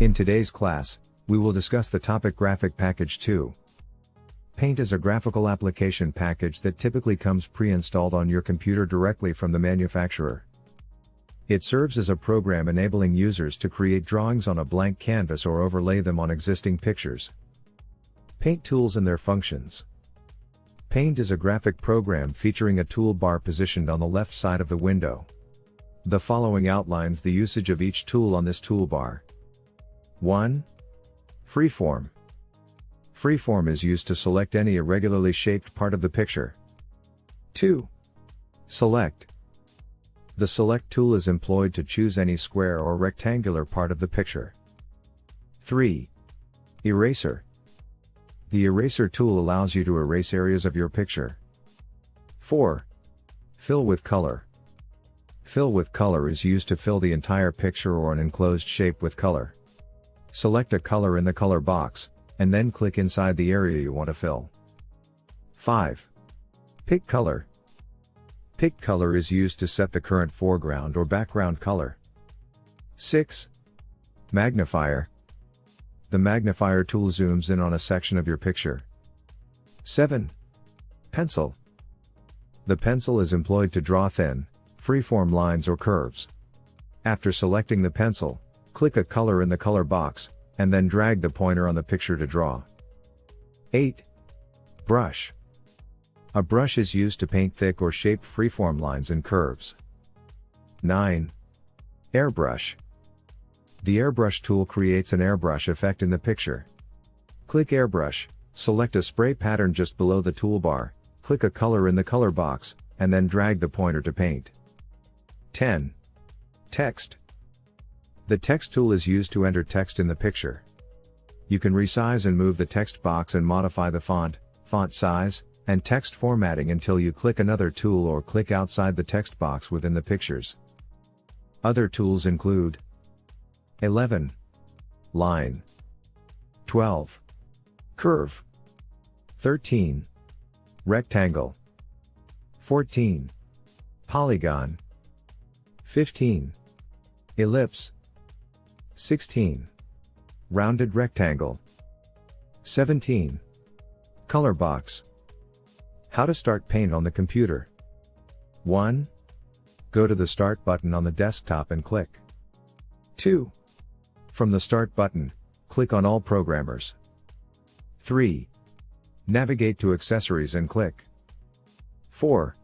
In today's class, we will discuss the topic Graphic Package 2. Paint is a graphical application package that typically comes pre-installed on your computer directly from the manufacturer. It serves as a program enabling users to create drawings on a blank canvas or overlay them on existing pictures. Paint tools and their functions. Paint is a graphic program featuring a toolbar positioned on the left side of the window. The following outlines the usage of each tool on this toolbar. 1. Freeform. Freeform is used to select any irregularly shaped part of the picture. 2. Select. The Select tool is employed to choose any square or rectangular part of the picture. 3. Eraser. The Eraser tool allows you to erase areas of your picture. 4. Fill with color. Fill with color is used to fill the entire picture or an enclosed shape with color. Select a color in the color box, and then click inside the area you want to fill. 5. Pick color. Pick color is used to set the current foreground or background color. 6. Magnifier. The magnifier tool zooms in on a section of your picture. 7. Pencil. The pencil is employed to draw thin, freeform lines or curves. After selecting the pencil, click a color in the color box, and then drag the pointer on the picture to draw. 8. Brush. A brush is used to paint thick or shaped freeform lines and curves. 9. Airbrush. The Airbrush tool creates an airbrush effect in the picture. Click Airbrush, select a spray pattern just below the toolbar, click a color in the color box, and then drag the pointer to paint. 10. Text. The Text tool is used to enter text in the picture. You can resize and move the text box and modify the font, font size, and text formatting until you click another tool or click outside the text box within the pictures. Other tools include 11. Line. 12. Curve. 13. Rectangle. 14. Polygon. 15. Ellipse. 16. Rounded rectangle. 17. Color box. How to start Paint on the computer. 1. Go to the Start button on the desktop and click. 2. From the Start button, click on All Programmers. 3. Navigate to Accessories and click. 4.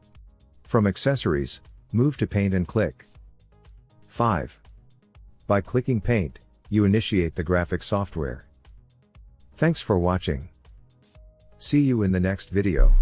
From Accessories, move to Paint and click. 5. By clicking Paint, you initiate the graphic software. Thanks for watching. See you in the next video.